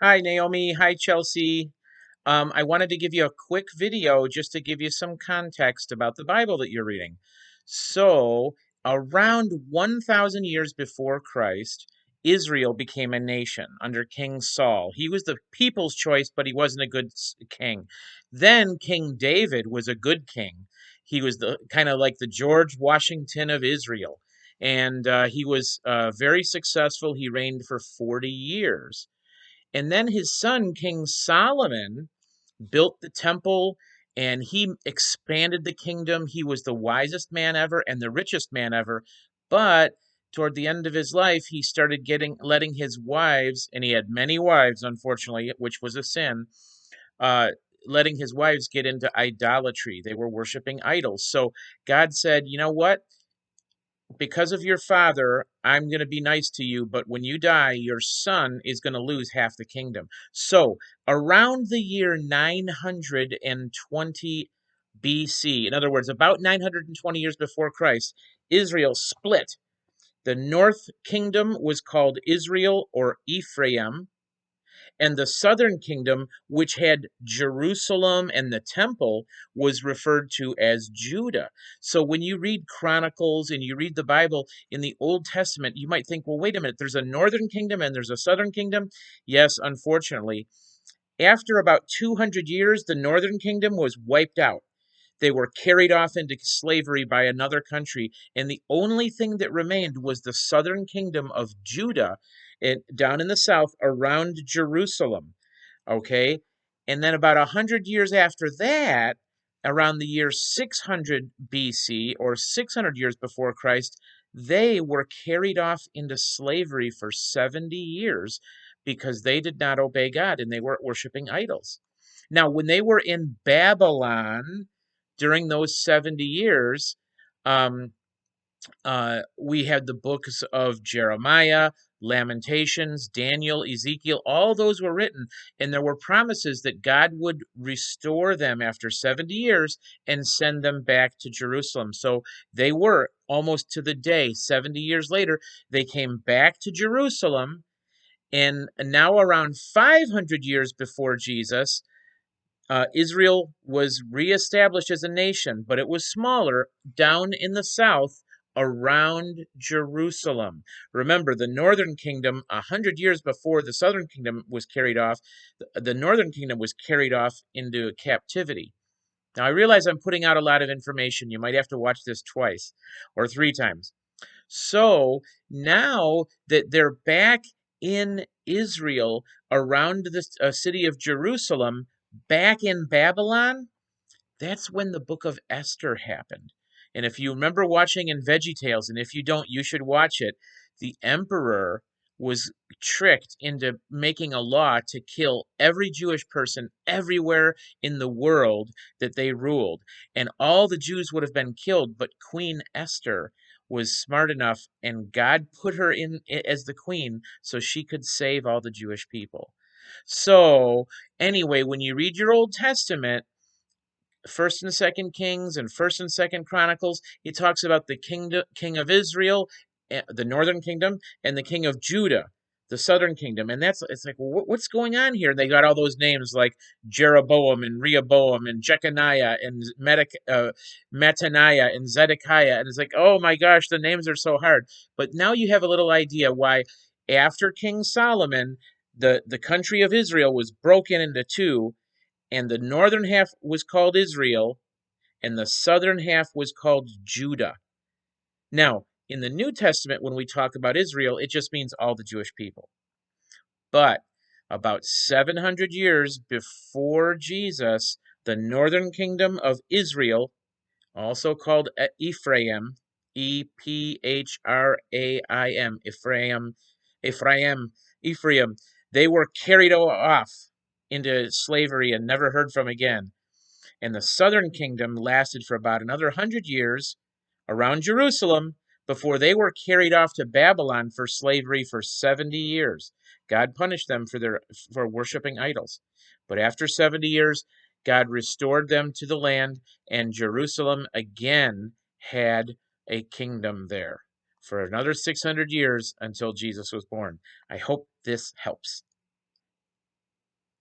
Hi, Naomi. Hi, Chelsea. I wanted to give you a quick video just to give you some context about the Bible that you're reading. So, around 1,000 years before Christ, Israel became a nation under King Saul. He was the people's choice, but he wasn't a good king. Then King David was a good king. He was the kind of like the George Washington of Israel, and he was very successful. He reigned for 40 years. And then his son, King Solomon, built the temple and he expanded the kingdom. He was the wisest man ever and the richest man ever. But toward the end of his life, he started letting his wives, and he had many wives, unfortunately, which was a sin, uh, letting his wives get into idolatry. They were worshiping idols. So God said, you know what? Because of your father, I'm going to be nice to you, but when you die, your son is going to lose half the kingdom. So, around the year 920 BC, in other words, about 920 years before Christ, Israel split. The north kingdom was called Israel or Ephraim, and the southern kingdom, which had Jerusalem and the temple, was referred to as Judah. So when you read Chronicles and you read the Bible in the Old Testament, you might think, well, wait a minute, there's a northern kingdom and there's a southern kingdom. Yes, unfortunately. After about 200 years, the northern kingdom was wiped out. They were carried off into slavery by another country, and the only thing that remained was the southern kingdom of Judah, down in the south around Jerusalem. Okay, and then about 100 years after that, around the year 600 BC or 600 years before Christ, they were carried off into slavery for 70 years because they did not obey God and they were worshiping idols. Now, when they were in Babylon during those 70 years, um, we had the books of Jeremiah, Lamentations, Daniel, Ezekiel, all those were written, and there were promises that God would restore them after 70 years and send them back to Jerusalem. So they were almost to the day, 70 years later, they came back to Jerusalem, and now around 500 years before Jesus, Israel was reestablished as a nation, but it was smaller down in the south around Jerusalem. Remember, the northern kingdom, 100 years before the southern kingdom was carried off, the northern kingdom was carried off into captivity. Now, I realize I'm putting out a lot of information. You might have to watch this twice or three times. So now that they're back in Israel around the city of Jerusalem, back in Babylon, that's when the book of Esther happened. And if you remember watching in VeggieTales, and if you don't, you should watch it, the emperor was tricked into making a law to kill every Jewish person everywhere in the world that they ruled. And all the Jews would have been killed, but Queen Esther was smart enough, and God put her in as the queen so she could save all the Jewish people. So, anyway, when you read your Old Testament, First and Second Kings and First and Second Chronicles, he talks about the king of Israel, the northern kingdom, and the king of Judah, the southern kingdom. And it's like, well, what's going on here? They got all those names like Jeroboam and Rehoboam and Jeconiah and Mattaniah and Zedekiah. And it's like, oh my gosh, the names are so hard. But now you have a little idea why after King Solomon, the country of Israel was broken into two, and the northern half was called Israel, and the southern half was called Judah. Now, in the New Testament, when we talk about Israel, it just means all the Jewish people. But about 700 years before Jesus, the northern kingdom of Israel, also called Ephraim, Ephraim, Ephraim, they were carried off into slavery and never heard from again. And the southern kingdom lasted for about another 100 years around Jerusalem before they were carried off to Babylon for slavery for 70 years. God punished them for worshiping idols. But after 70 years, God restored them to the land, and Jerusalem again had a kingdom there for another 600 years until Jesus was born. I hope this helps.